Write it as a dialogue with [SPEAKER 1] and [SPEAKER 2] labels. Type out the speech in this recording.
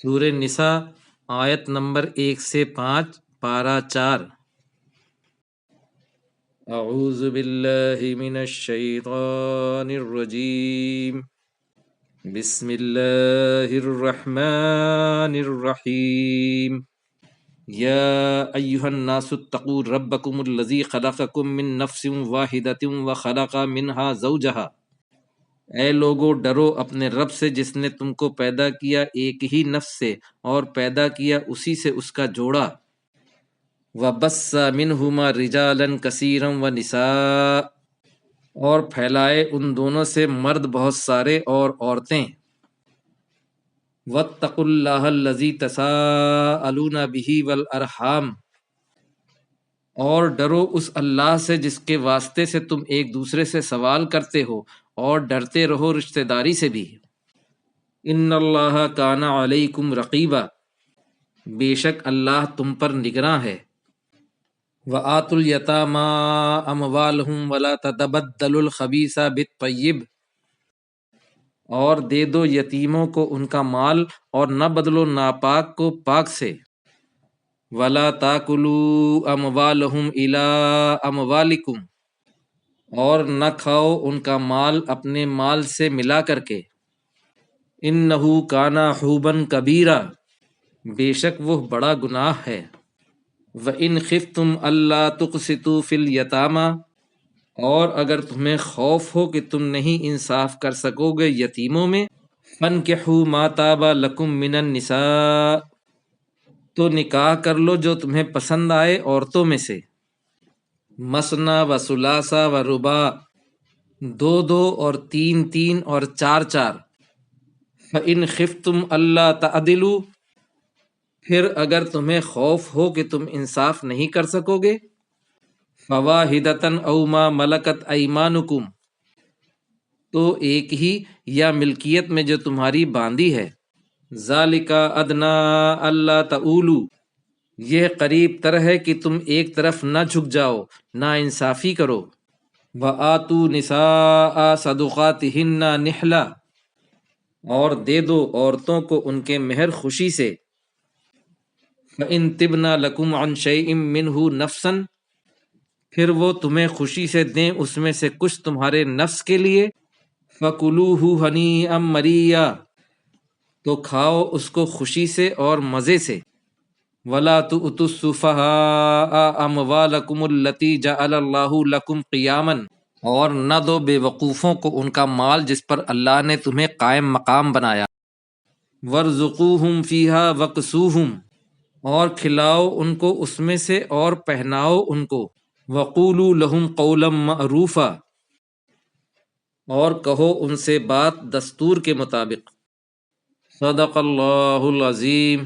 [SPEAKER 1] سورہ نساء آیت نمبر 1 سے 5 پارہ 4۔ اعوذ باللہ من الشیطان الرجیم، بسم اللہ الرحمن الرحیم۔ یا ایھا الناس اتقوا ربکم الذی خلقکم من نفس واحدۃ وخلق منها زوجہا۔ اے لوگو، ڈرو اپنے رب سے جس نے تم کو پیدا کیا ایک ہی نفس سے اور پیدا کیا اسی سے اس کا جوڑا۔ وَبَثَّ مِنْهُمَا رِجَالًا كَثِيرًا وَنِسَاءً، اور پھیلائے ان دونوں سے مرد بہت سارے اور عورتیں۔ وَاتَّقُوا اللَّهَ الَّذِي تَسَاءَلُونَ بِهِ وَالْأَرْحَامَ، اور ڈرو اس اللہ سے جس کے واسطے سے تم ایک دوسرے سے سوال کرتے ہو، اور ڈرتے رہو رشتہ داری سے بھی۔ ان اللہ کان علیکم رقیبا، بے شک اللہ تم پر نگراں ہے۔ وآتوا الیتامی اموالہم ولا تتبدلوا الخبیث بالطیب، اور دے دو یتیموں کو ان کا مال اور نہ بدلو ناپاک کو پاک سے۔ ولا تاکلوا اموالہم الی اموالکم، اور نہ کھاؤ ان کا مال اپنے مال سے ملا کر کے۔ انہ کان حوبا کبیرا، بے شک وہ بڑا گناہ ہے۔ وَإِنْ خِفْتُمْ أَلَّا تُقْسِطُوا فِي الْيَتَامَى، اور اگر تمہیں خوف ہو کہ تم نہیں انصاف کر سکو گے یتیموں میں، فَانْكِحُوا مَا طَابَ لَكُم مِّنَ النِّسَاءِ، تو نکاح کر لو جو تمہیں پسند آئے عورتوں میں سے۔ مثنی و ثلاث و رباع، دو دو اور تین تین اور چار چار۔ فَإِنْ خِفْتُمْ أَلَّا تَعْدِلُوا، پھر اگر تمہیں خوف ہو کہ تم انصاف نہیں کر سکو گے، فَوَاحِدَةً أَوْ مَا مَلَكَتْ أَيْمَانُكُمْ، تو ایک ہی یا ملکیت میں جو تمہاری باندھی ہے۔ ذَلِكَ أَدْنَىٰ أَلَّا تَعُولُوا، یہ قریب تر ہے کہ تم ایک طرف نہ جھک جاؤ، نا انصافی کرو۔ وَآتُوا النِّسَاءَ صَدُقَاتِهِنَّ نِحْلَةً، اور دے دو عورتوں کو ان کے مہر خوشی سے۔ فَإِن طِبْنَ لَكُمْ عَنْ شَيْءٍ مِّنْهُ نَفْسًا، پھر وہ تمہیں خوشی سے دیں اس میں سے کچھ تمہارے نفس کے لیے۔ فَكُلُوهُ هَنِيئًا مَرِيًّا، تو کھاؤ اس کو خوشی سے اور مزے سے۔ وَلَا تُؤْتُوا السُّفَهَاءَ أَمْوَالَكُمُ الَّتِي جَعَلَ اللَّهُ لَكُمْ قِيَامًا، اور نہ دو بے وقوفوں کو ان کا مال جس پر اللہ نے تمہیں قائم مقام بنایا۔ وَارْزُقُوهُمْ فِيهَا وَاكْسُوهُمْ، اور کھلاؤ ان کو اس میں سے اور پہناؤ ان کو۔ وَقُولُوا لَهُمْ قَوْلًا مَّعْرُوفًا، اور کہو ان سے بات دستور کے مطابق۔ صدق اللہ العظیم۔